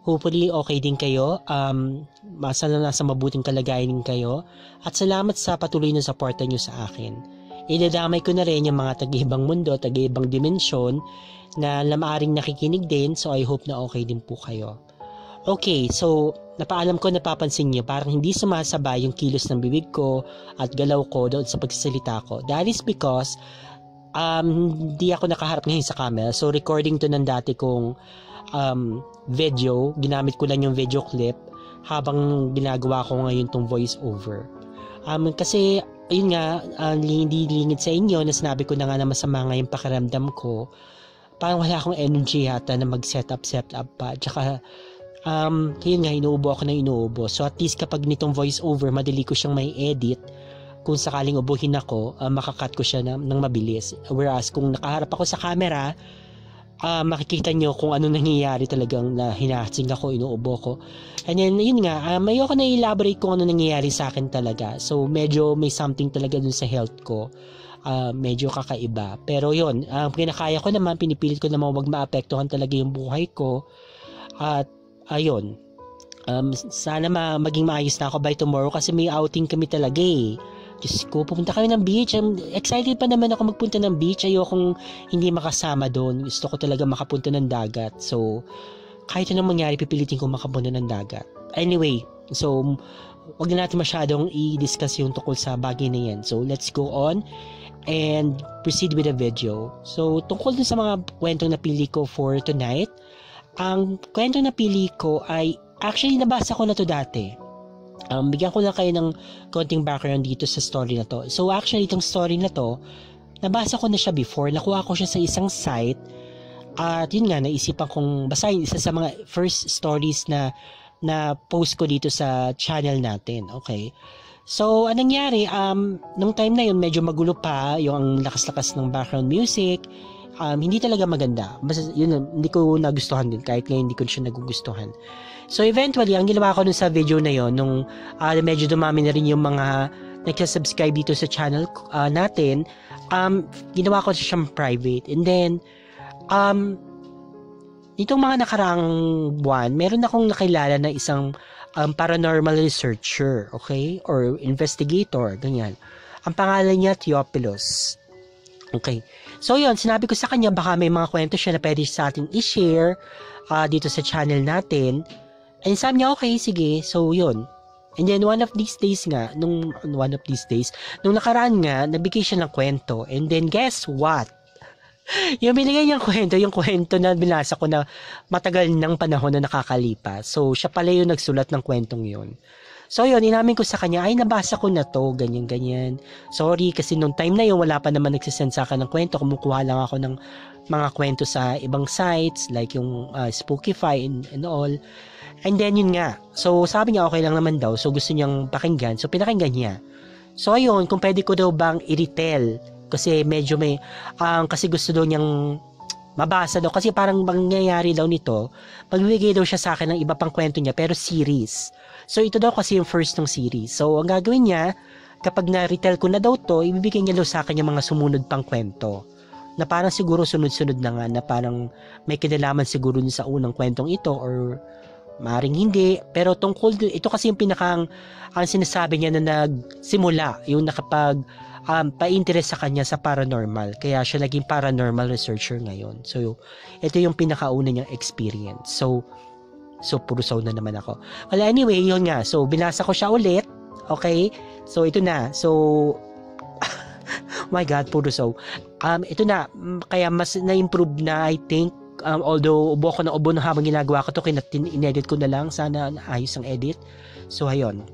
Hopefully, okay din kayo. Sana nasa mabuting kalagayan din kayo. At salamat sa patuloy na suporta nyo sa akin. Idadamay ko na rin yung mga taga-ibang mundo, taga-ibang dimensyon na maaring nakikinig din. So, I hope na okay din po kayo. Okay, so napaalam ko, napapansin niyo parang hindi sumasabay yung kilos ng bibig ko at galaw ko doon sa pagsasalita ko. That is because hindi ako nakaharap ngayon sa camera. So recording to ng dati kong video. Ginamit ko lang yung video clip habang ginagawa ko ngayon tong voice over. Kasi ayun nga, hindi lingid sa inyo na sinabi ko na nga na masama nga yung pakiramdam ko. Parang wala akong energy yata na mag-set up pa. Tsaka yun nga, inuubo ako na inuubo. So at least kapag nitong voice over, madali ko siyang may edit. Kung sakaling ubuhin ako, makakat ko siya ng mabilis. Whereas kung nakaharap ako sa camera, makikita nyo kung ano nangyayari talagang na hinahasing ako, inuubo ko. And then yun nga, ayoko na elaborate kung ano nangyayari sa akin talaga. So medyo may something talaga dun sa health ko. Medyo kakaiba. Pero yun, kinakaya ko naman, pinipilit ko naman wag maapektuhan talaga yung buhay ko. At ayun, sana maging maayos na ako by tomorrow kasi may outing kami talaga eh. Diyos ko, pupunta kami ng beach. Excited pa naman ako magpunta ng beach. Ayokong hindi makasama doon. Gusto ko talaga makapunta ng dagat. So, kahit anong mangyari, pipilitin ko makapunta ng dagat. Anyway, so, wag na natin masyadong i-discuss yung tungkol sa bagay na yan. So, let's go on and proceed with the video. So, tungkol dun sa mga kwentong napili ko for tonight, ang kwentong napili ko ay, actually, nabasa ko na to dati. Bigyan ko lang kayo ng konting background dito sa story na to. So actually, itong story na to, nabasa ko na siya before. Nakuha ko siya sa isang site. At yun nga, naisipan kong basahin isa sa mga first stories na post ko dito sa channel natin. Okay. So, anong nangyari? Nung time na yun, medyo magulo pa yung lakas-lakas ng background music. Hindi talaga maganda. Basta yun, hindi ko nagustuhan din. Kahit ngayon, hindi ko siya nagugustuhan. So eventually, ang ginawa ko dun sa video na yon, nung medyo dumami na rin yung mga nagsasubscribe dito sa channel natin, ginawa ko siyang private. And then, itong mga nakaraang buwan, meron akong nakilala na isang paranormal researcher, okay? Or investigator, ganyan. Ang pangalan niya, Theophilus. Okay. So yun, sinabi ko sa kanya, baka may mga kwento siya na pwede sa atin i-share dito sa channel natin. And sabi niya, okay, sige. So, yun. And then, one of these days, nung nakaraan nga, nabigay siya ng kwento. And then, guess what? Yung binigay niyang kwento, yung kwento na binasa ko na matagal ng panahon na nakakalipas. So, siya pala yung nagsulat ng kwentong yun. So, yun, inamin ko sa kanya, ay, nabasa ko na to, ganyan. Sorry, kasi nung time na yun, wala pa naman nagsisend sa akin ng kwento. Kumukuha lang ako ng mga kwento sa ibang sites, like yung Spookify and all. And then yun nga, so sabi niya okay lang naman daw, so gusto niyang pakinggan, so pinakinggan niya. So ayun, kung pwede ko daw bang i-retell, kasi medyo may, kasi gusto daw niyang mabasa daw, kasi parang mangyayari daw nito, magbibigay daw siya sa akin ng iba pang kwento niya, pero series. So ito daw kasi yung first ng series. So ang gagawin niya, kapag na-retell ko na daw to, ibibigay niya daw sa akin yung mga sumunod pang kwento. Na parang siguro sunod-sunod na nga, na parang may kinalaman siguro sa unang kwentong ito, or maring hindi, pero tungkol ito kasi yung pinakang ang sinasabi niya na nagsimula yung nakapag pa-interest sa kanya sa paranormal, kaya siya naging paranormal researcher ngayon. So ito yung pinakauna niyang experience. So purusaw na naman ako. Well, anyway, yun nga, so binasa ko siya ulit. Okay, so ito na, so my God, purusaw. Ito na, kaya mas na-improve na, I think. Although ubo ko na ubo na habang ginagawa ko to, in-edit ko na lang, sana ayos ang edit. So ayun,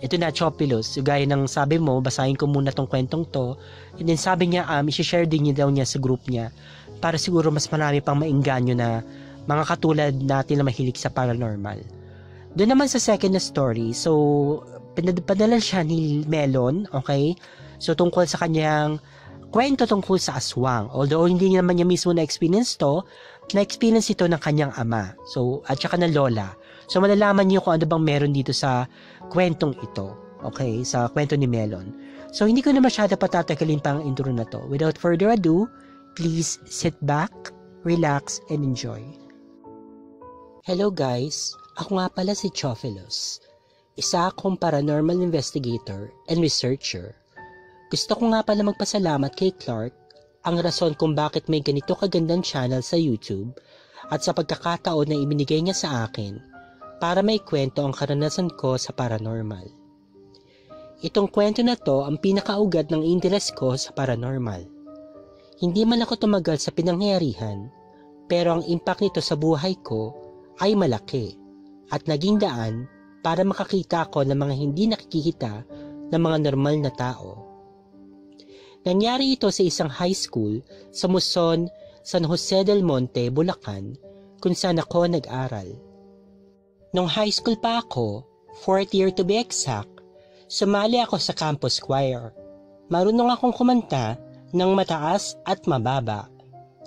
ito na, Theophilus, gaya ng sabi mo, basahin ko muna tong kwentong to, and then sabi niya, i-share din niya daw niya sa group niya, para siguro mas marami pang maingganyo na mga katulad natin na mahilig sa paranormal. Doon naman sa second na story, so pinadala siya ni Melon, okay, so tungkol sa kanyang kwento tungkol sa aswang. Although hindi naman niya mismo na-experience to, na-experience ito ng kanyang ama. So, at saka ng lola. So, malalaman niyo kung ano bang meron dito sa kwentong ito. Okay? Sa kwento ni Melon. So, hindi ko na masyado patatagalin pang intro na to. Without further ado, please sit back, relax, and enjoy. Hello guys, ako nga pala si Chophilos. Isa akong paranormal investigator and researcher. Gusto ko nga pala magpasalamat kay Clark ang rason kung bakit may ganito kagandang channel sa YouTube at sa pagkakataon na ibinigay niya sa akin para may kwento ang karanasan ko sa paranormal. Itong kwento na to ang pinakaugad ng interest ko sa paranormal. Hindi man ako tumagal sa pinangyarihan, pero ang impact nito sa buhay ko ay malaki at naging daan para makakita ako ng mga hindi nakikita ng mga normal na tao. Nangyari ito sa isang high school sa Muson, San Jose del Monte, Bulacan, kung saan ako nag-aral. Nung high school pa ako, 4th year to be exact, sumali ako sa campus choir. Marunong akong kumanta ng mataas at mababa.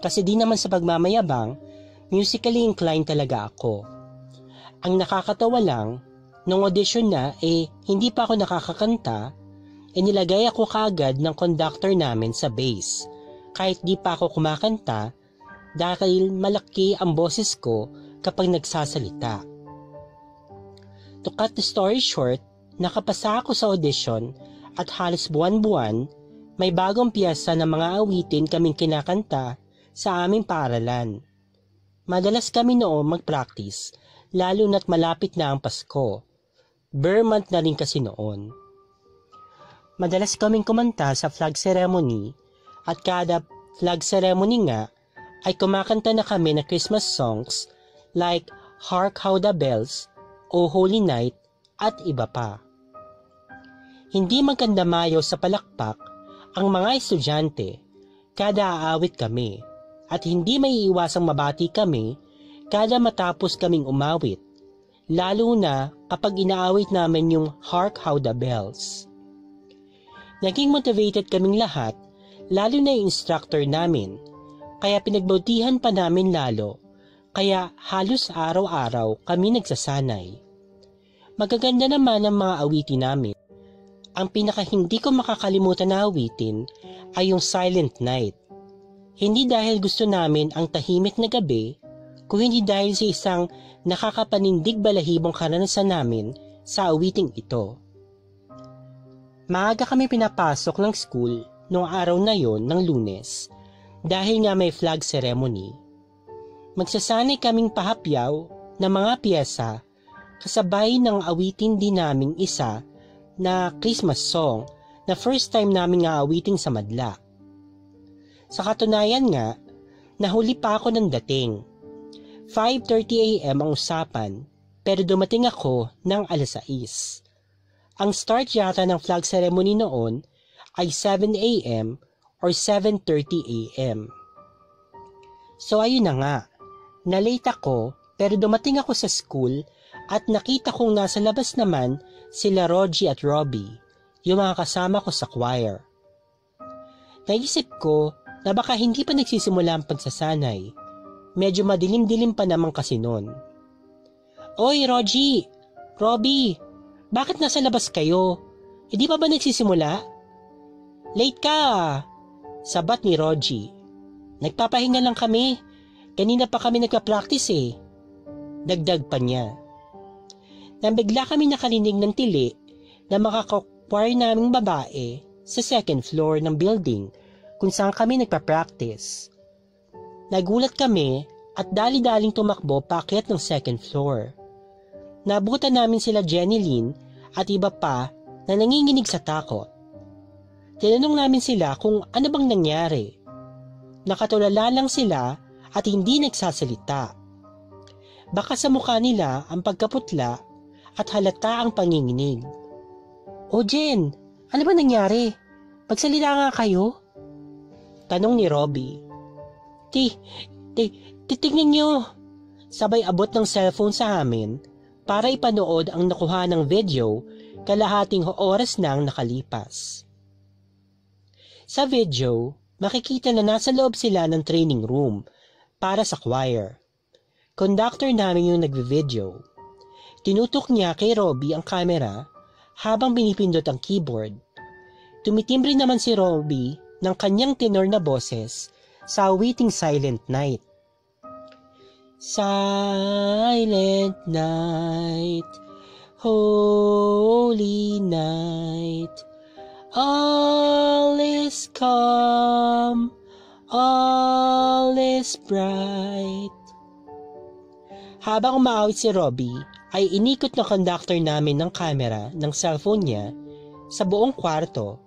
Kasi di naman sa pagmamayabang, musically inclined talaga ako. Ang nakakatawa lang, nung audition na hindi pa ako nakakakanta, nilagay ako kaagad ng conductor namin sa bass. Kahit di pa ako kumakanta, dahil malaki ang boses ko kapag nagsasalita. To cut the story short, nakapasa ako sa audition at halos buwan-buwan, may bagong piyesa ng mga awitin kaming kinakanta sa aming paaralan. Madalas kami noon mag-practice, lalo na't malapit na ang Pasko. Bear month na rin kasi noon. Madalas kaming kumanta sa flag ceremony at kada flag ceremony nga ay kumakanta na kami ng Christmas songs like Hark How the Bells, O Holy Night at iba pa. Hindi maganda mayo sa palakpak ang mga estudyante kada aawit kami. At hindi may iwasang mabati kami kada matapos kaming umawit, lalo na kapag inaawit namin yung Hark How the Bells. Naging motivated kaming lahat, lalo na yung instructor namin, kaya pinagbutihan pa namin lalo, kaya halos araw-araw kami nagsasanay. Magaganda naman ang mga awitin namin. Ang pinaka hindi ko makakalimutan na awitin ay yung Silent Night. Hindi dahil gusto namin ang tahimik na gabi, kung hindi dahil sa isang nakakapanindig balahibong karanasan namin sa awiting ito. Maaga kami pinapasok ng school noong araw na yon ng Lunes dahil nga may flag ceremony. Magsasanay kaming pahapyaw ng mga piyesa kasabay ng awitin din naming isa na Christmas song na first time namin nga awiting sa madla. Sa katunayan nga, nahuli pa ako ng dating. 5:30 AM ang usapan, pero dumating ako ng 6:00. Ang start yata ng flag ceremony noon ay 7 AM or 7:30 AM. So ayun na nga, nalate ako pero dumating ako sa school at nakita kong nasa labas naman sila Rogie at Robbie, yung mga kasama ko sa choir. Naisip ko na baka hindi pa nagsisimula ang pagsasanay. Medyo madilim-dilim pa naman kasi noon. Oy, Rogie! Robbie! Bakit nasa labas kayo? Hindi pa ba nagsisimula? Late ka! Sabat ni Rogie. Nagpapahinga lang kami. Kanina pa kami nagpa-practice eh. Dagdag pa niya. Nabigla kami nakarinig ng tili na makakokwar naming babae sa second floor ng building kung saan kami nagpa-practice. Nagulat kami at dali-daling tumakbo paakyat ng second floor. Nabutan namin sila Jenny Lynn at iba pa na nanginginig sa takot. Tinanong namin sila kung ano bang nangyari. Nakatulala lang sila at hindi nagsasalita. Baka sa mukha nila ang pagkaputla at halata ang panginginig. O Jen, ano ba nangyari? Magsalita nga kayo? Tanong ni Robbie. Titignan nyo. Sabay abot ng cellphone sa amin para ipanood ang nakuha ng video kalahating oras nang nakalipas. Sa video, makikita na nasa loob sila ng training room para sa choir. Conductor namin yung nagvi-video. Tinutok niya kay Robbie ang camera habang pinipindot ang keyboard. Tumitimbre naman si Robbie ng kanyang tenor na boses sa awiting Silent Night. Silent night, holy night, all is calm, all is bright. Habang umaawit si Robbie, ay inikot ng conductor namin ng camera ng cellphone niya sa buong kwarto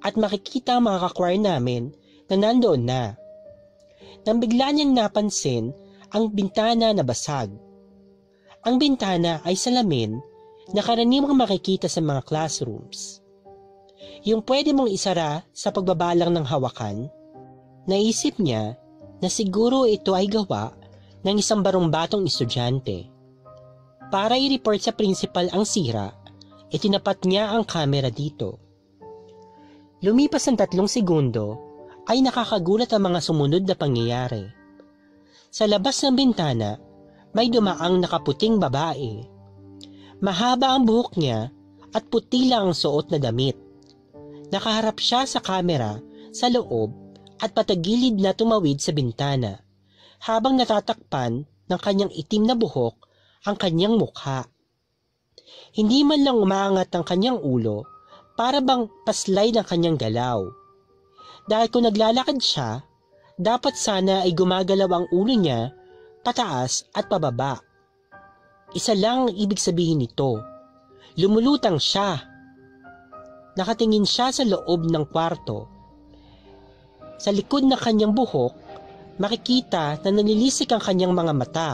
at makikita ang mga ka-choir namin na nandoon na. Nang bigla niyang napansin ang bintana na basag. Ang bintana ay salamin na karaniwang makikita sa mga classrooms. Yung pwede mong isara sa pagbabalang ng hawakan, naisip niya na siguro ito ay gawa ng isang barong-batong estudyante. Para i-report sa principal ang sira, itinapat niya ang kamera dito. Lumipas ng 3 segundo, ay nakakagulat ang mga sumunod na pangyayari. Sa labas ng bintana, may dumaang nakaputing babae. Mahaba ang buhok niya at puti lang ang suot na damit. Nakaharap siya sa kamera sa loob at patagilid na tumawid sa bintana habang natatakpan ng kanyang itim na buhok ang kanyang mukha. Hindi man lang umaangat ang kanyang ulo para bang paslay ng kanyang galaw. Dahil kung naglalakad siya, dapat sana ay gumagalaw ang ulo niya pataas at pababa. Isa lang ang ibig sabihin nito. Lumulutang siya. Nakatingin siya sa loob ng kwarto. Sa likod ng kanyang buhok, makikita na nanilisik ang kanyang mga mata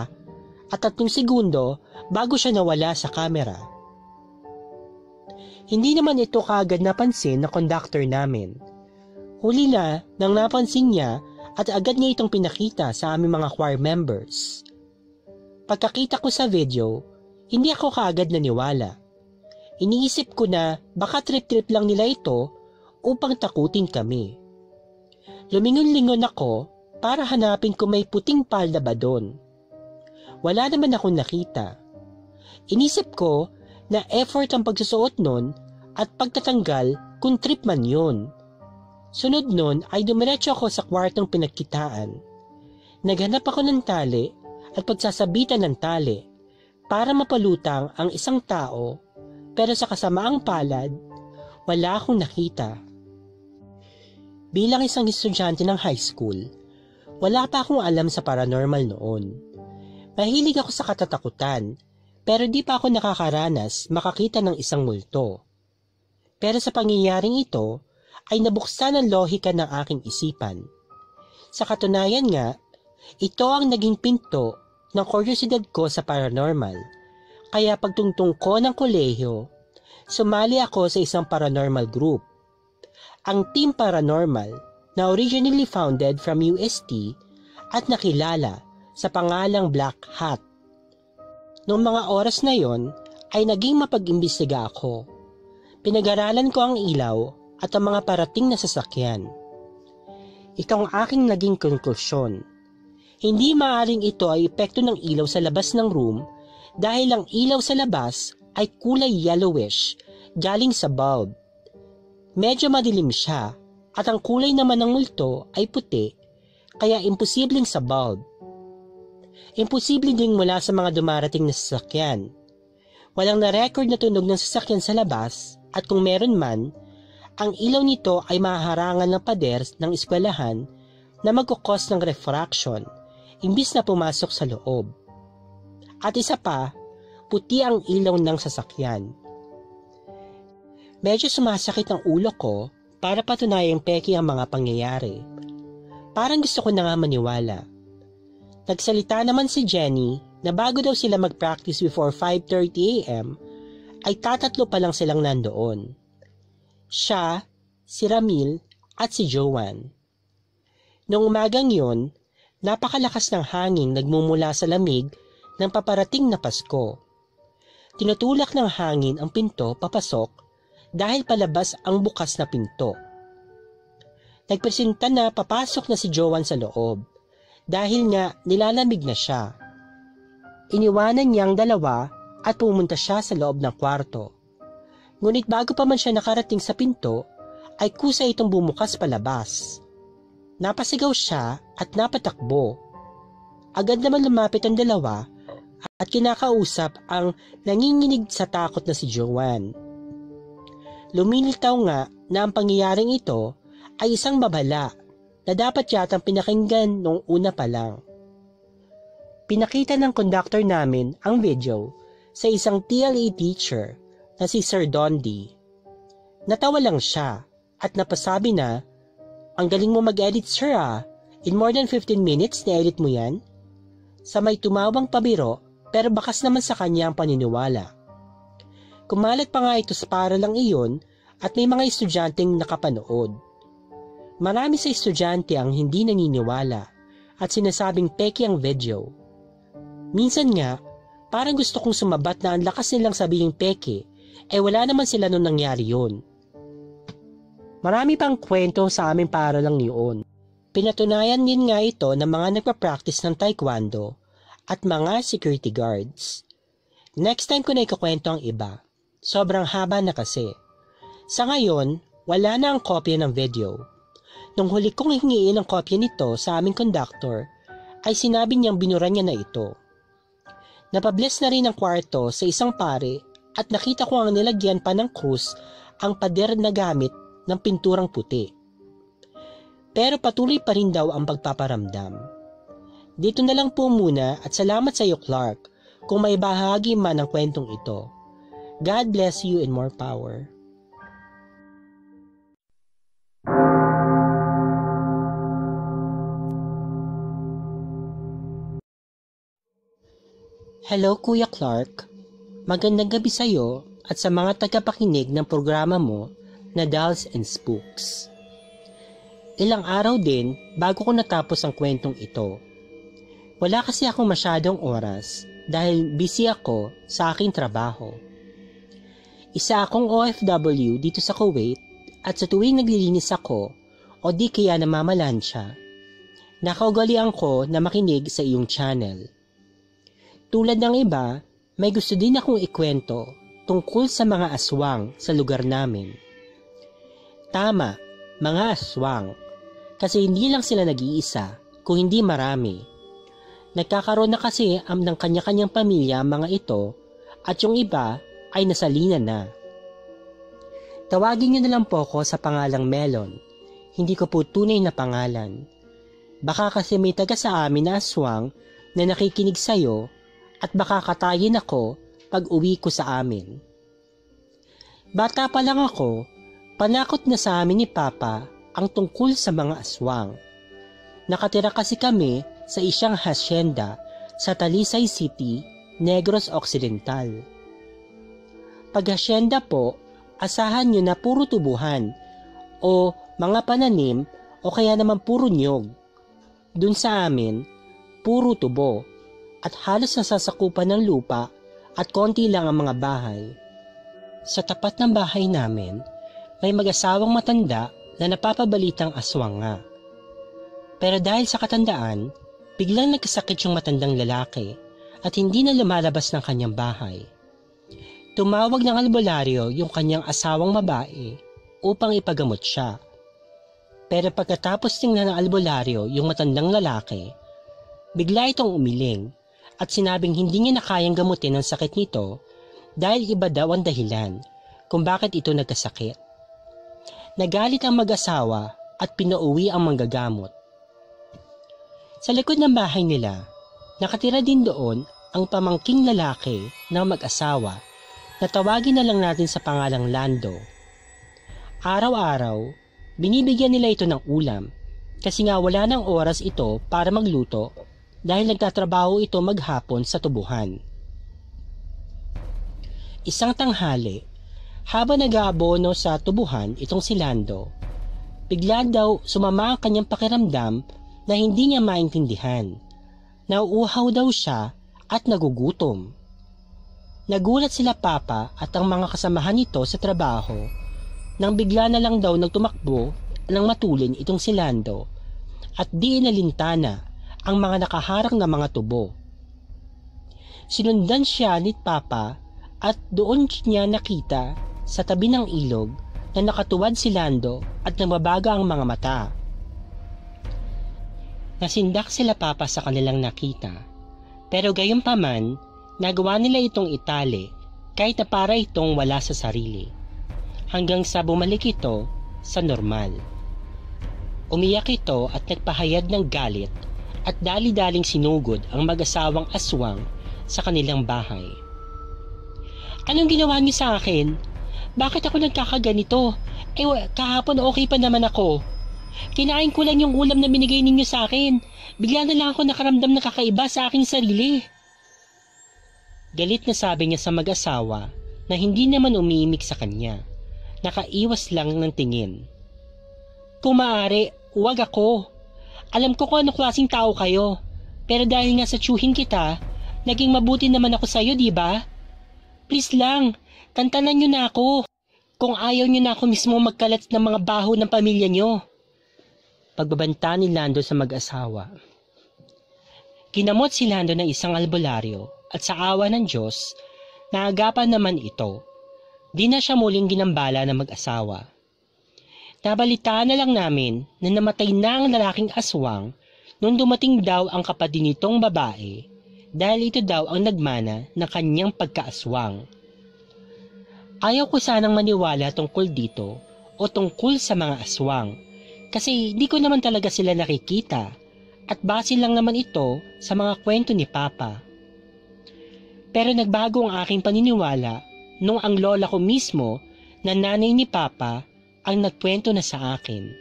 at 3 segundo bago siya nawala sa kamera. Hindi naman ito kaagad napansin ng conductor namin. Huli na nang napansin niya at agad niya itong pinakita sa aming mga choir members. Pagkakita ko sa video, hindi ako kaagad naniwala. Iniisip ko na baka trip-trip lang nila ito upang takutin kami. Lumingon-lingon ako para hanapin kung may puting palda ba doon. Wala naman akong nakita. Inisip ko na effort ang pagsusuot nun at pagtatanggal kung trip man yun. Sunod nun ay dumiretso ako sa kwartong pinagkitaan. Naghanap ako ng tali at pagsasabitan ng tali para mapalutang ang isang tao, pero sa kasamaang palad, wala akong nakita. Bilang isang estudyante ng high school, wala pa akong alam sa paranormal noon. Mahilig ako sa katatakutan, pero di pa ako nakakaranas makakita ng isang multo. Pero sa pangyayaring ito, ay nabuksan ang lohika ng aking isipan. Sa katunayan nga, ito ang naging pinto ng kuryosidad ko sa paranormal. Kaya pagtungtong ko ng kolehiyo, sumali ako sa isang paranormal group. Ang Team Paranormal na originally founded from UST at nakilala sa pangalang Black Hat. Noong mga oras na yon ay naging mapag-imbestiga ako. Pinag-aralan ko ang ilaw at ang mga parating na sasakyan. Ito ang aking naging konklusyon. Hindi maaaring ito ay epekto ng ilaw sa labas ng room dahil ang ilaw sa labas ay kulay yellowish galing sa bulb. Medyo madilim siya at ang kulay naman ng multo ay puti kaya imposibleng sa bulb. Imposible ding mula sa mga dumarating na sasakyan. Walang na-record na tunog ng sasakyan sa labas at kung meron man, ang ilaw nito ay mahaharangan ng pader ng eskwelahan na magkukos ng refraction imbis na pumasok sa loob. At isa pa, puti ang ilaw ng sasakyan. Medyo sumasakit ang ulo ko para patunayang peki ang mga pangyayari. Parang gusto ko na nga maniwala. Nagsalita naman si Jenny na bago daw sila mag-practice before 5:30 AM ay tatatlo pa lang silang nandoon. Siya, si Ramil at si Joanne. Noong umagang yon, napakalakas ng hangin nagmumula sa lamig ng paparating na Pasko. Tinutulak ng hangin ang pinto papasok dahil palabas ang bukas na pinto. Nagpresenta na papasok na si Joanne sa loob dahil nga nilalamig na siya. Iniwanan niya ang dalawa at pumunta siya sa loob ng kwarto. Ngunit bago pa man siya nakarating sa pinto, ay kusa itong bumukas palabas. Napasigaw siya at napatakbo. Agad naman lumapit ang dalawa at kinakausap ang nanginginig sa takot na si Joanne. Lumilitaw nga na ang pangyayaring ito ay isang babala na dapat yatang pinakinggan noong una pa lang. Pinakita ng conductor namin ang video sa isang TLE teacher na si Sir Dondi. Natawa lang siya at napasabi na, "Ang galing mo mag-edit, sir ah. In more than 15 minutes na-edit mo yan?" Sa may tumawang pabiro pero bakas naman sa kanya ang paniniwala. Kumalat pa nga ito sa paralang iyon at may mga estudyanteng nakapanood. Marami sa estudyante ang hindi naniniwala at sinasabing peke ang video. Minsan nga, parang gusto kong sumabat na ang lakas nilang sabihing peke, wala naman sila nung nangyari yun. Marami pang kwento sa aming paralang yun. Pinatunayan din nga ito ng mga nagpa-practice ng taekwondo at mga security guards. Next time ko na ikukwento ang iba. Sobrang haba na kasi. Sa ngayon, wala na ang kopya ng video. Nung huli kong hingiin ang kopya nito sa aming conductor, ay sinabi niyang binura niya na ito. Napabless na rin ang kwarto sa isang pare at nakita ko ang nilagyan pa ng krus ang pader na gamit ng pinturang puti. Pero patuloy pa rin daw ang pagpaparamdam. Dito na lang po muna at salamat sa iyo, Clark, kung may bahagi man ang kwentong ito. God bless you and more power. Hello Kuya Clark, magandang gabi sa iyo at sa mga tagapakinig ng programa mo na Dolls and Spooks. Ilang araw din bago ko natapos ang kwentong ito. Wala kasi akong masyadong oras dahil busy ako sa aking trabaho. Isa akong OFW dito sa Kuwait at sa tuwing naglilinis ako o di kaya namamalansya, nakaugalian ko na makinig sa iyong channel. Tulad ng iba, may gusto din akong ikwento tungkol sa mga aswang sa lugar namin. Tama, mga aswang, kasi hindi lang sila nag-iisa, kung hindi marami. Nagkakaroon na kasi ng kanya-kanyang pamilya ang mga ito at yung iba ay nasalina na. Tawagin niyo na lang po ako sa pangalang Melon, hindi ko po tunay na pangalan. Baka kasi may taga sa amin na aswang na nakikinig sa'yo at baka katayin ako pag uwi ko sa amin. Bata pa lang ako, panakot na sa amin ni Papa ang tungkol sa mga aswang. Nakatira kasi kami sa isang hacienda sa Talisay City, Negros Occidental. Pag hacienda po, asahan nyo na puro tubuhan o mga pananim o kaya naman puro nyog. Dun sa amin, puro tubo at halos nasasakupan ng lupa at konti lang ang mga bahay. Sa tapat ng bahay namin, may mag-asawang matanda na napapabalitang aswang nga. Pero dahil sa katandaan, biglang nagkasakit yung matandang lalaki at hindi na lumalabas ng kanyang bahay. Tumawag ng albularyo yung kanyang asawang babae upang ipagamot siya. Pero pagkatapos tingnan ng albularyo yung matandang lalaki, bigla itong umiling at sinabing hindi niya na kayang gamutin ang sakit nito dahil iba daw ang dahilan kung bakit ito nagkasakit. Nagalit ang mag-asawa at pinauwi ang manggagamot. Sa likod ng bahay nila, nakatira din doon ang pamangking lalaki ng mag-asawa na tawagin na lang natin sa pangalang Lando. Araw-araw, binibigyan nila ito ng ulam kasi nga wala ng oras ito para magluto dahil nagtatrabaho ito maghapon sa tubuhan. Isang tanghali, habang nag-aabono sa tubuhan itong si Lando, bigla daw sumama ang kanyang pakiramdam na hindi niya maintindihan. Nauuhaw daw siya at nagugutom. Nagulat sila Papa at ang mga kasamahan nito sa trabaho nang bigla na lang daw nagtumakbo ng matulin itong si Lando at di inalintana ang mga nakaharang na mga tubo. Sinundan siya ni Papa at doon niya nakita sa tabi ng ilog na nakatuwad si Lando at nababaga ang mga mata. Nasindak sila Papa sa kanilang nakita. Pero gayunpaman, nagawa nila itong itali kahit na para itong wala sa sarili. Hanggang sa bumalik ito sa normal. Umiyak ito at nagpahayag ng galit at dali-daling sinugod ang mag-asawang aswang sa kanilang bahay. Anong ginawa niyo sa akin? Bakit ako nagkakaganito? Kahapon okay pa naman ako. Kinain ko lang yung ulam na binigay ninyo sa akin. Bigla na lang ako nakaramdam na kakaiba sa aking sarili. Galit na sabi niya sa mag-asawa na hindi naman umiimik sa kanya. Nakaiwas lang ng tingin. Kung maaari, huwag ako. Alam ko kung ano klaseng tao kayo. Pero dahil nga sa tsuhin kita, naging mabuti naman ako sa'yo, di ba? Please lang, tantanan niyo na ako. Kung ayaw niyo na ako mismo magkalat ng mga baho ng pamilya niyo. Pagbabanta ni Lando sa mag-asawa. Kinamot si Lando ng isang albularyo at sa awa ng Diyos, naagapan naman ito. Di na siya muling ginambala ng mag-asawa. Nabalitaan na lang namin na namatay na ang lalaking aswang nung dumating daw ang kapatid nitong babae dahil ito daw ang nagmana ng kanyang pagkaaswang. Ayaw ko sanang maniwala tungkol dito o tungkol sa mga aswang kasi di ko naman talaga sila nakikita at base lang naman ito sa mga kwento ni Papa. Pero nagbago ang aking paniniwala nung ang lola ko mismo na nanay ni Papa ang nagkwento na sa akin.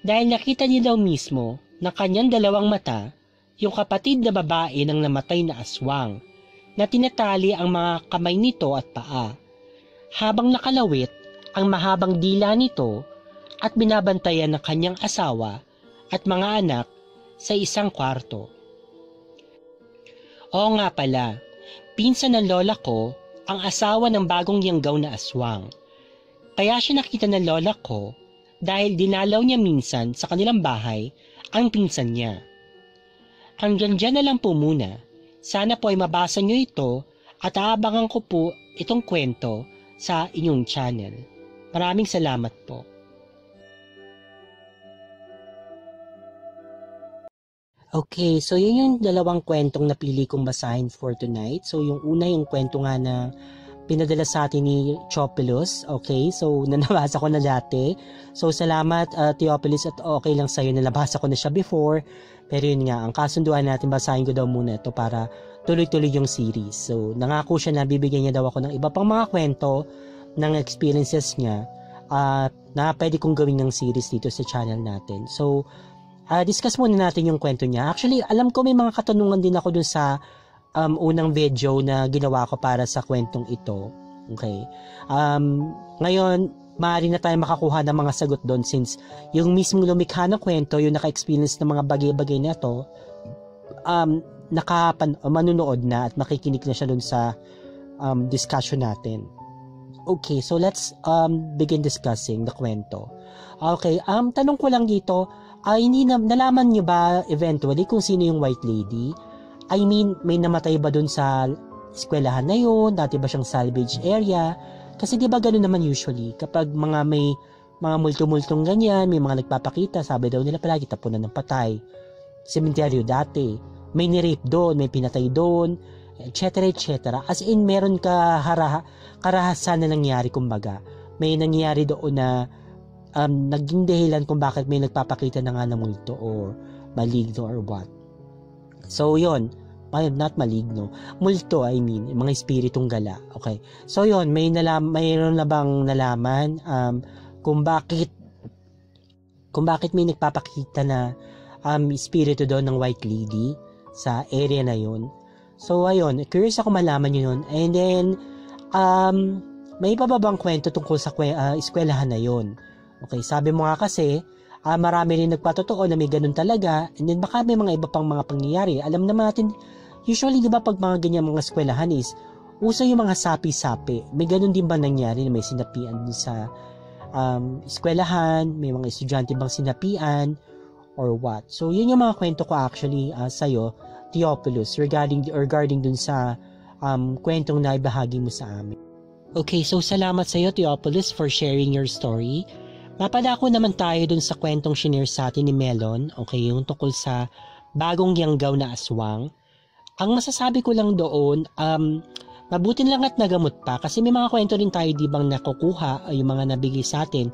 Dahil nakita niya daw mismo na kanyang dalawang mata yung kapatid na babae ng namatay na aswang na tinatali ang mga kamay nito at paa habang nakalawit ang mahabang dila nito at binabantayan ng kanyang asawa at mga anak sa isang kwarto. Oo nga pala, pinsan ng lola ko ang asawa ng bagong yanggaw na aswang. Kaya siya nakita ng lola ko dahil dinalaw niya minsan sa kanilang bahay ang pinsan niya. Hanggang dyan na lang po muna. Sana po ay mabasa niyo ito at aabangan ko po itong kwento sa inyong channel. Maraming salamat po. Okay, so yun yung dalawang kwentong napili kong basahin for tonight. So yung una yung kwento nga na pinadala sa atin ni Theophilus. Okay, so nabasa ko na dati. So salamat Theophilus at okay lang sa'yo na nabasa ko na siya before. Pero yun nga, ang kasunduan natin basahin ko daw muna ito para tuloy-tuloy yung series. So nangako siya na bibigyan niya daw ako ng iba pang mga kwento ng experiences niya na pwede kong gawin ng series dito sa channel natin. So discuss muna natin yung kwento niya. Actually, alam ko may mga katanungan din ako dun sa unang video na ginawa ko para sa kwentong ito. Okay. Ngayon, maaari na tayo makakuha ng mga sagot doon since yung mismong lumikha ng kwento, yung naka-experience ng mga bagay-bagay na to, manunood na at makikinig na siya doon sa discussion natin. Okay, so let's begin discussing the kwento. Okay, tanong ko lang dito, hindi nalaman niyo ba eventually kung sino yung white lady? I mean, may namatay ba dun sa eskwelahan na yun? Dati ba siyang salvage area? Kasi di ba gano'n naman usually, kapag may mga multo-multong ganyan, may mga nagpapakita, sabi daw nila palagi tapunan ng patay. Sementeryo dati, may nirape doon, may pinatay doon, etc. etc. As in, meron karahasan na nangyari kumbaga. May nangyari doon na naging dahilan kung bakit may nagpapakita na nga ng multo or maligno or what. So yon, not maligno, multo I mean, mga espiritong gala. Okay. So yon, mayroon na bang nalaman kung bakit may nagpapakita na espiritu doon ng white lady sa area na yon. So ayun, curious ako malaman yun. And then may iba ba bang kwento tungkol sa eskwelahan na yon? Okay, sabi mo nga kasi, marami rin nagpatotoo na may ganun talaga, and then baka may mga iba pang mga pangyayari. Alam naman natin, usually di ba pag mga ganyan mga eskwelahan is, uso yung mga sapi-sapi. May ganun din ba nangyari na may sinapian din sa eskwelahan, may mga estudyante bang sinapian, or what? So yun yung mga kwento ko actually sa'yo, Theophilus, regarding dun sa kwentong naibahagi mo sa amin. Okay, so salamat sa'yo Theophilus for sharing your story. Mapadako naman tayo dun sa kwentong shinare sa atin ni Melon, okay, yung tungkol sa bagong yanggaw na aswang. Ang masasabi ko lang doon, mabuti lang at nagamot pa kasi may mga kwento rin tayo di bang nakukuha, yung mga nabigay sa atin,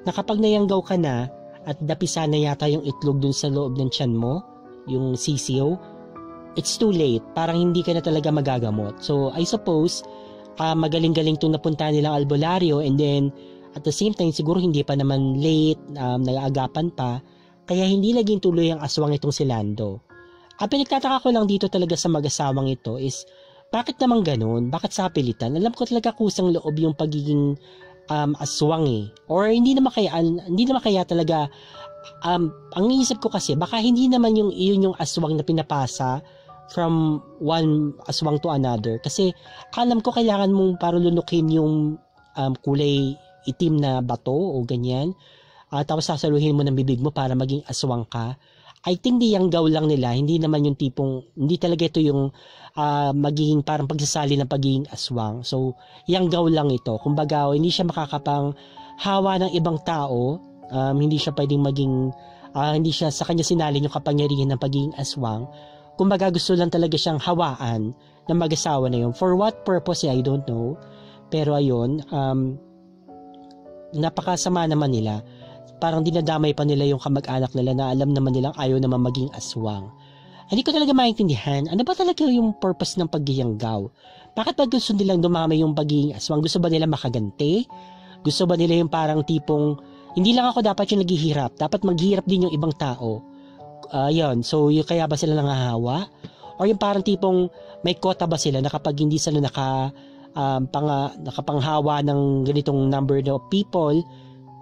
na kapag nayanggaw ka na at dapisa na yata yung itlog dun sa loob ng tiyan mo, yung sisiyo, it's too late. Parang hindi ka na talaga magagamot. So, I suppose, magaling-galing itong napunta nilang albularyo and then, at the same time, siguro hindi pa naman late, nag-aagapan pa, kaya hindi naging tuloy ang aswang itong si Lando. Ang pinagtataka ko lang dito talaga sa mag-asawang ito is, bakit naman ganun? Bakit sa pilitan? Alam ko talaga kusang loob yung pagiging aswang eh. Or hindi naman kaya talaga, ang iisip ko kasi, baka hindi naman yun yung aswang na pinapasa from one aswang to another. Kasi alam ko kailangan mong parulunukin yung kulay itim na bato o ganyan. Tapos sasaluhin mo ng bibig mo para maging aswang ka. I think yanggaw lang nila, hindi naman yung tipong, hindi talaga ito yung magiging parang pagsasali ng pagiging aswang. So, yanggaw lang ito. Kumbaga, hindi siya makakapang hawa ng ibang tao. Hindi siya pwedeng maging, hindi siya sa kanya sinalin yung kapangyarihan ng pagiging aswang. Kumbaga, gusto lang talaga siyang hawaan ng mag-asawa na yun. For what purpose, I don't know. Pero ayun, napakasama naman nila. Parang dinadamay pa nila yung kamag-anak nila na alam naman nilang ayaw naman maging aswang. Hindi ko talaga maintindihan, ano ba talaga yung purpose ng pagyayanggaw? Bakit ba gusto nilang dumamay yung pagiging aswang? Gusto ba nila makaganti? Gusto ba nila yung parang tipong, hindi lang ako dapat yung naghihirap, dapat maghihirap din yung ibang tao. Yun, so yung kaya ba sila nangahawa? Or yung parang tipong may quota ba sila na kapag hindi sila nakapanghawa ng ganitong number of people,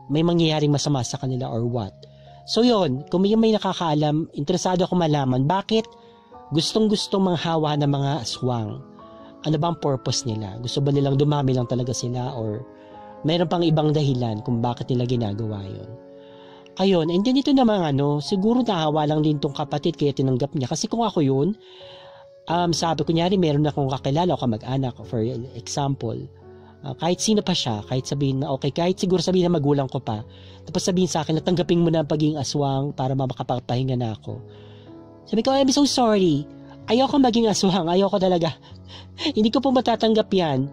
may mangyayaring masama sa kanila or what? So yun, kung may nakakaalam, interesado ako malaman bakit gustong-gustong manghawa ng mga aswang. Ano ba ang purpose nila? Gusto ba nilang dumami lang talaga sila or mayroon pang ibang dahilan kung bakit nila ginagawa yun? Ayun, and then ito naman siguro nahawa lang din tong kapatid kaya tinanggap niya. Kasi kung ako yun, sabi ko nyari meron akong kakilala o kamag-anak, for example, kahit sino pa siya, kahit sabihin na okay, kahit siguro sabihin na magulang ko pa, tapos sabihin sa akin na tanggapin mo na ang pagiging aswang para makapagpahinga na ako. Sabi ko, I'm so sorry. Ayoko maging aswang. Ayoko talaga. Hindi ko po matatanggap yan.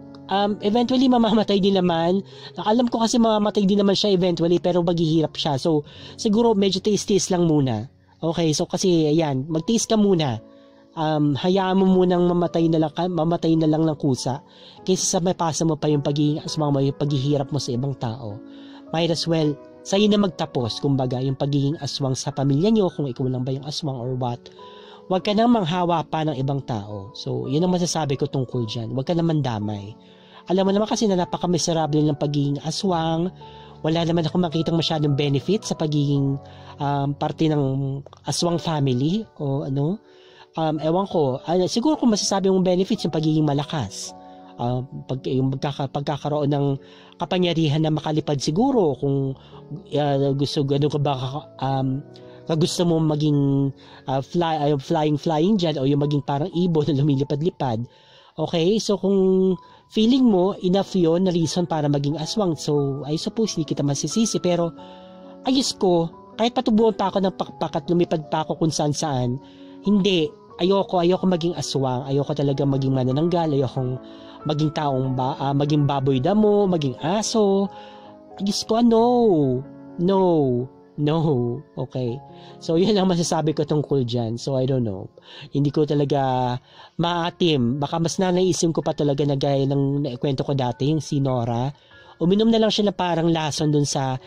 Eventually, mamamatay din naman. Alam ko kasi mamamatay din naman siya eventually, pero maghihirap siya. So, siguro medyo tiis-tiis lang muna. Okay, so kasi, ayan, magtiis ka muna. Hayaan mo munang mamatay na lang ng kusa kaysa sa mapasa mo pa yung pagiging aswang mo, yung paghihirap mo sa ibang tao. Might as well sa'yo na magtapos, kumbaga, yung pagiging aswang sa pamilya nyo, kung ikaw lang ba yung aswang or what. Huwag ka nang manghawa pa ng ibang tao. So, yun ang masasabi ko tungkol dyan. Huwag ka naman damay. Alam mo naman kasi na napaka-miserable ng pagiging aswang. Wala naman ako makitang masyadong benefit sa pagiging parte ng aswang family o ewan ko. Siguro kung masasabi mong benefits yung pagiging malakas. Yung pagkakaroon ng kapangyarihan na makalipad siguro kung gusto mo maging flying dyan o yung maging parang ibon na lumilipad-lipad. Okay, so kung feeling mo enough yun na reason para maging aswang, so I suppose hindi kita masisisi, pero ayos ko, kahit patubuan pa ako ng pakpak at lumipad pa ako kung saan, hindi, ayoko maging aswang, ayoko talaga maging manananggal, ayokong maging maging baboy damo, maging aso. Ayos ko, no, okay. So, yun lang masasabi ko tungkol dyan. So, I don't know. Hindi ko talaga maatim. Baka mas nanaisim ko pa talaga na gaya ng naikwento ko dati, yung si Nora. Uminom na lang siya na parang lason dun sa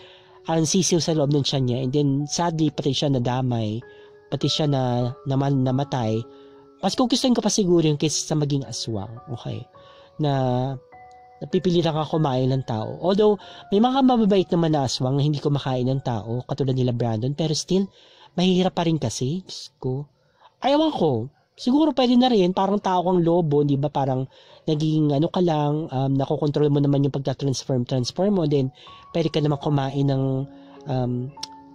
sisiw sa loob ng tiyan niya. And then, sadly, pati siya nadamay. Pati siya na namatay. Mas kukustuhin ko pa siguro yung kaysa sa maging aswang. Okay. Na napipilitan ka kumain ng tao. Although, may mga mababait naman na aswang na hindi kumakain ng tao, katulad nila Brandon, pero still, mahirap pa rin kasi. Diyos ko. Ayawan ko. Siguro pwede na rin, parang tao kang lobo, di ba? Parang naging ka lang, nakokontrol mo naman yung pagka-transform mo, then pwede ka naman kumain ng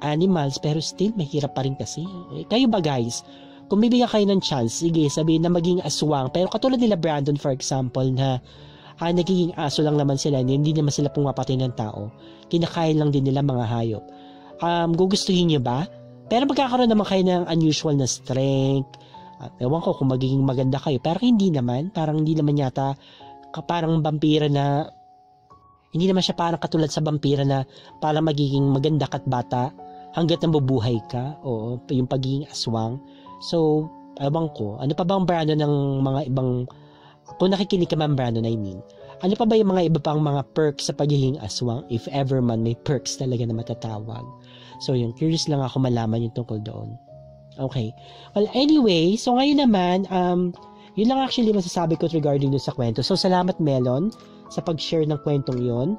animals, pero still, mahirap pa rin kasi. Kayo ba guys? Kung bibigyan kayo ng chance, sige, sabihin na maging aswang, pero katulad nila Brandon, for example, na nagiging aso lang naman sila, hindi naman sila pumapatay ng tao. Kinakain lang din nila mga hayop. Gugustuhin nyo ba? Pero magkakaroon naman kayo ng unusual na strength. Ewan ko kung magiging maganda kayo. Pero hindi naman. Parang hindi naman yata parang vampira na hindi naman siya parang katulad sa vampira na parang magiging maganda ka't bata hanggat nabubuhay ka. O yung pagiging aswang. So, ewan ko. Ano pa bang brando ng mga ibang kung nakikinig ka man Brandon, I mean, ano pa ba yung mga iba pang mga perks sa pagiging aswang? If ever man, may perks talaga na matatawag. So, yung curious lang ako malaman yung tungkol doon. Okay. Well, anyway, so ngayon naman, yun lang actually masasabi ko regarding doon sa kwento. So, salamat Melon sa pag-share ng kwentong yon.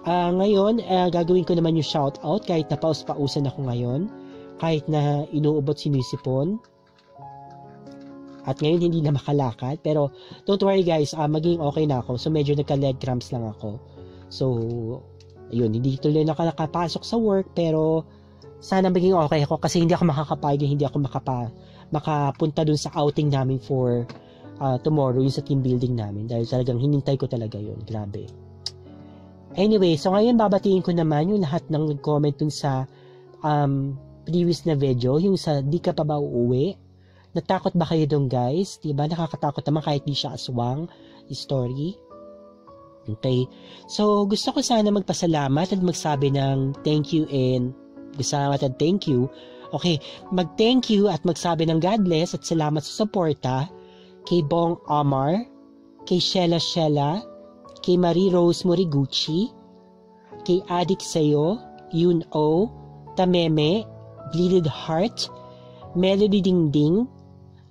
Ngayon, gagawin ko naman yung shoutout kahit na paus-pausan ako ngayon. Kahit na inuubot sinisipon. At ngayon hindi na makalakad. Pero don't worry guys, maging okay na ako. So medyo nagka-leg cramps lang ako. So, ayun, hindi tuloy nakapasok sa work. Pero sana maging okay ako kasi hindi ako makakapagod, hindi ako makapunta dun sa outing namin for tomorrow, yung sa team building namin. Dahil talagang hinintay ko talaga yun. Grabe. Anyway, so ngayon babatiin ko naman yung lahat ng nag-comment dun sa previous na video. Yung sa di ka pa ba uuwi. Natakot ba kayo doon guys? Diba? Nakakatakot naman kahit di siya aswang story. Okay. So, gusto ko sana magpasalamat at magsabi ng thank you and salamat at thank you. Okay. Mag-thank you at magsabi ng God bless at salamat sa suporta kay Bong Omar, kay Shella, kay Marie Rose Moriguchi, kay Adik Sayo, Yun O, Tameme, Bleeded Heart, Melody Dingding,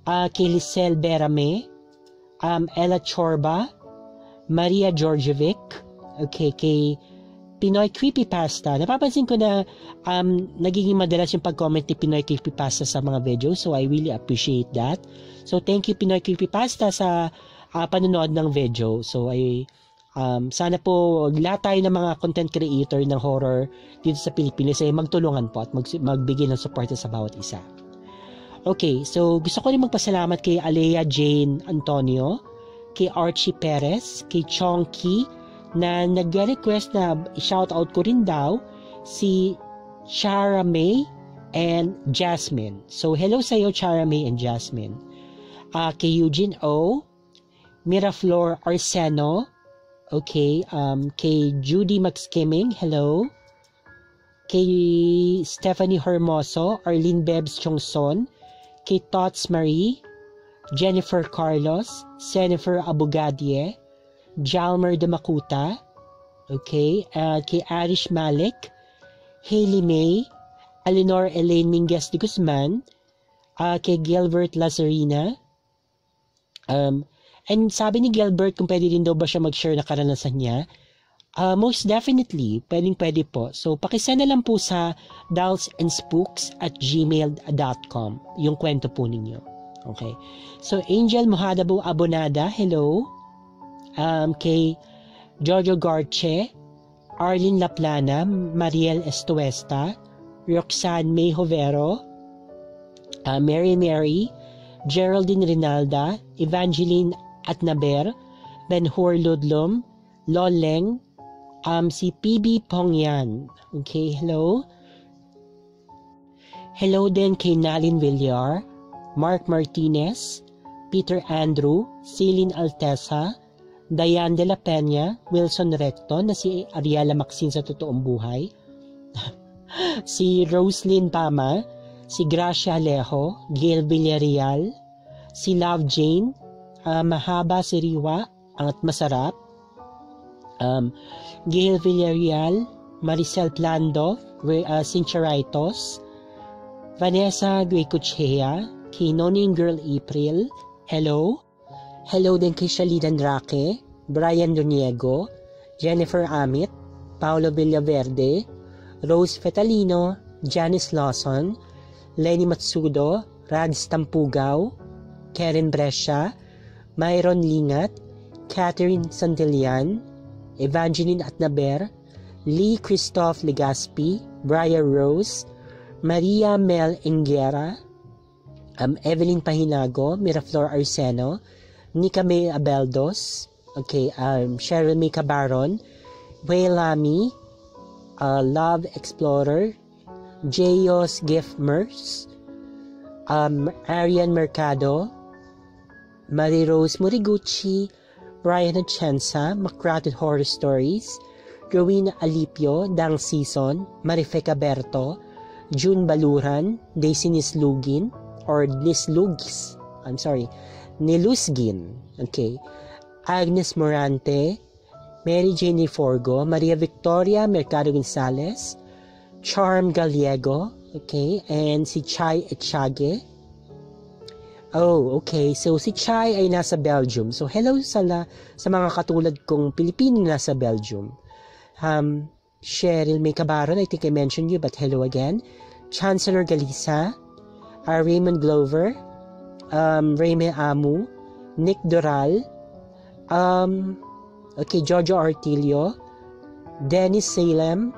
kay Lisel Berame, Ella Chorba, Maria Georgievic, okay, kay Pinoy Creepypasta. Napapansin ko na nagiging madalas yung pag-comment ni Pinoy Creepypasta sa mga videos, so I really appreciate that. So thank you Pinoy Creepypasta sa panonood ng video. So sana po lahat tayo ng mga content creator ng horror dito sa Pilipinas ay magtulungan po at magbigay ng suporta sa bawat isa. Okay, so gusto ko rin magpasalamat kay Alea Jane Antonio, kay Archie Perez, kay Chongki, na nag-request na i-shoutout ko rin daw si Chara May and Jasmine. So, hello sa iyo, Chara May and Jasmine. Kay Eugene O, Miraflor Arseno, okay, kay Judy Maxkiming, hello. Kay Stephanie Hermoso, Arlene Bebs Chongson, kay Tots Marie, Jennifer Carlos, Jennifer Abogadie, Jalmer de Makuta, okay, kay Arish Malik, Hailey May, Eleanor Elaine Minguez de Guzman, kay Gilbert Lazarina, and sabi ni Gilbert kung pwede din daw ba siya mag-share na karanasan niya. Most definitely, pwede po. So, pakisend na lang po sa dollsandspooks@gmail.com yung kwento po ninyo. Okay. So, Angel Mohadabo Abonada, hello. Kay Jojo Garche, Arlene Laplana, Mariel Estuesta, Roxanne May Hovero, Mary, Geraldine Rinalda, Evangeline Atnaber, Ben-Hur Ludlum, Loleng, si PB Pongyan. Okay, hello. Hello din kay Nalin Villar, Mark Martinez, Peter Andrew, Celine Altesa, Diane de la Peña, Wilson Recto, na si Ariela Maxine sa totoong buhay, si Roslyn Pama, si Gracia Alejo, Gail Villarreal, si Love Jane, Mahaba Siriwa, at Masarap, Gail Villarreal, Maricel Plando, Cynthia Raitos, Vanessa Guecuchea, kay Noning Girl April, hello. Hello din kay Shalida Andraque, Brian Doniego, Jennifer Amit, Paolo Villaverde, Rose Fetalino, Janice Lawson, Lenny Matsudo, Rads Tampugaw, Karen Brescia, Myron Lingat, Catherine Santillan, Evangeline Atnaber, Lee Christoph Legaspi, Brian Rose, Maria Mel Ingera, Evelyn Pahinago, Miraflor Arseno, Nika May Abeldos, Okay, Cheryl May Cabaron, Waylami, Love Explorer, Jayos Giftmers, Arian Mercado, Marie Rose Moriguchi, Brian Atienza, McCratted Horror Stories, Rowena Alipio, Dang Season, Marife Caberto, June Baluran, Daisy Nislugin, or Nislugis, Nilusgin, okay, Agnes Morante, Mary Jane Forgo, Maria Victoria Mercado Gonzalez, Charm Gallego, okay, and si Chai Echage. Oh, okay. So, si Chai ay nasa Belgium. So, hello sa mga katulad kong Pilipino nasa Belgium. Cheryl May Cabaron, I think I mentioned you, but hello again. Chancellor Galisa, Raymond Glover, Rayme Amu, Nick Doral, okay, Jojo Artilio, Dennis Salem,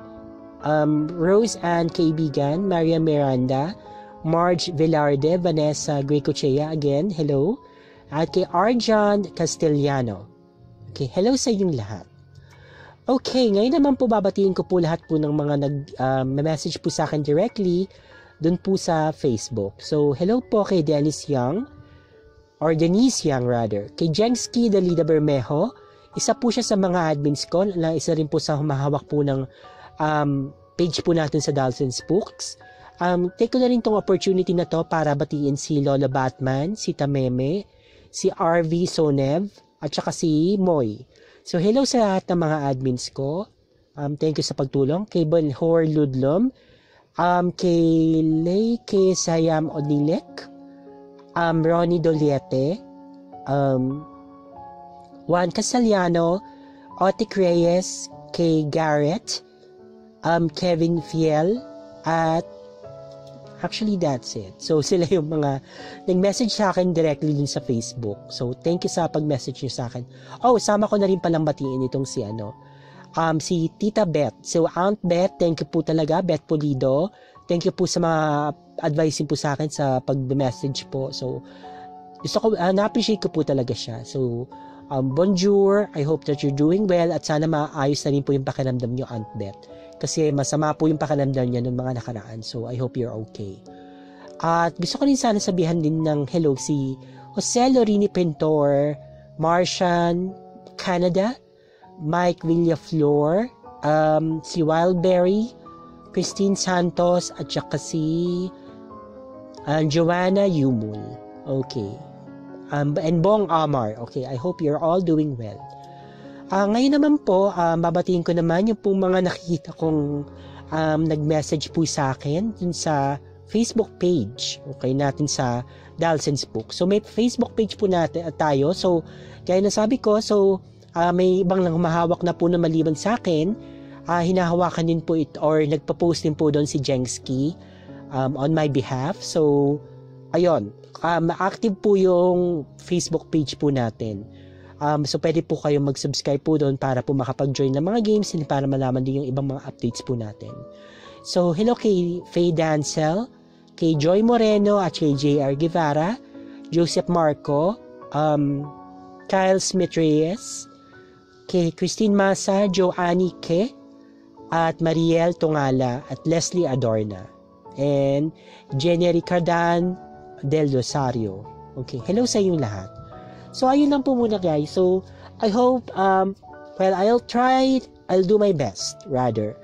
Rose Ann Kaibigan, Maria Miranda, Marge Velarde, Vanessa Grecochea, again, hello. At kay Arjan Castellano. Okay, hello sa inyong lahat. Okay, ngayon naman po babatiin ko po lahat po ng mga nag-message po sa akin directly dun po sa Facebook. So, hello po kay Denise Young, or Denise Young rather. Kay Jengski Dalida Bermejo, isa po siya sa mga admins ko, na isa rin po sa humahawak po ng page po natin sa Dalson's Books. Take ko na rin tong opportunity na to para batiin si Lola Batman, si Tameme, si RV Sonev, at saka si Moy. So, hello sa lahat ng mga admins ko. Thank you sa pagtulong. Kay Benhor Ludlom, kay Leike Sayam Odilek, Ronnie Doliete, Juan Casaliano, Otik Reyes, kay Garrett, Kevin Fiel, at actually, that's it. So, sila yung mga nag-message sa akin directly dun sa Facebook. So, thank you sa pag-message nyo sa akin. Oh, sama ko na rin palang batiin itong si Tita Beth. So, Aunt Beth, thank you po talaga, Beth Pulido. Thank you po sa mga advising po sa akin sa pag-message po. So, gusto ko, na-appreciate ko po talaga siya. So, bonjour, I hope that you're doing well at sana maayos na rin po yung pakiramdam nyo, Aunt Beth. Kasi masama po yung pakiramdam niya ng mga nakaraan. So, I hope you're okay. At gusto ko rin sana sabihan din ng hello si Jose Lorini Pintor, Martian, Canada, Mike Villaflor, si Wildberry, Christine Santos, at saka si Joanna Yumul. Okay. And Bong Amar. Okay, I hope you're all doing well. Ngayon naman po, babatiin ko naman yung pong mga nakikita kong nag-message po sa akin dun sa Facebook page, okay, natin sa Dalson's Book. So, may Facebook page po natin tayo. So, gaya na sabi ko, may ibang lang humahawak na po na maliban sa akin. Hinahawakan din po or nagpa-post din po doon si Jengski on my behalf. So, ayun, active po yung Facebook page po natin. So, pwede po kayo mag-subscribe po doon para po makapag-join ng mga games and para malaman din yung ibang mga updates po natin. So, hello kay Faye Dancel, kay Joy Moreno at kay JR Guevara, Joseph Marco, Kyle Smith Reyes, kay Christine Masa, Joanny Ke, at Mariel Tungala at Leslie Adorna, and Jenny Ricardan del Rosario. Okay, hello sa inyong lahat. So, ayun lang po muna guys. So, I hope, I'll do my best, rather,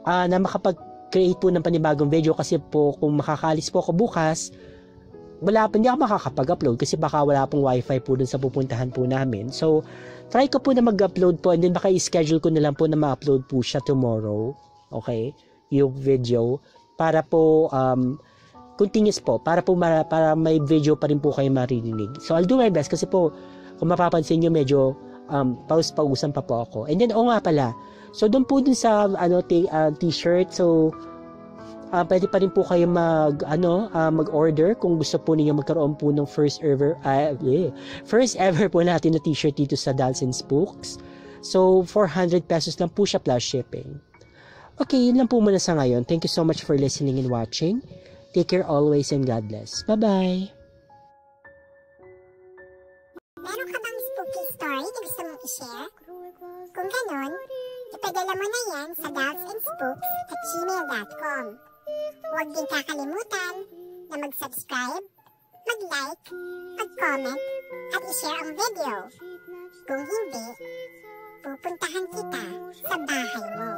na makapag-create po ng panibagong video kasi po, kung makakalis po ako bukas, hindi ako makakapag-upload kasi baka wala pong wifi po dun sa pupuntahan po namin. So, try ko po na mag-upload po and then baka i-schedule ko na lang po na ma-upload po siya tomorrow. Okay? Yung video. Para po, continuous po, para may video pa rin po kayo maririnig. So, I'll do my best kasi po, kung mapapansin nyo, medyo pausan pa po ako. And then, nga pala, so doon po dun sa t-shirt, so pwede pa rin po kayo mag-order kung gusto po niyo magkaroon po ng first ever po natin na t-shirt dito sa Dalson's Books. So, 400 pesos lang po siya plus shipping. Okay, yun lang po muna sa ngayon. Thank you so much for listening and watching. Take care always and God bless. Bye-bye! Meron ka bang spooky story na gusto mong i-share? Kung ganon, ipadala mo na yan sa darksandspooks@gmail.com. Huwag din kakalimutan na mag-subscribe, mag-like, mag-comment, at i-share ang video. Kung hindi, pupuntahan kita sa bahay mo.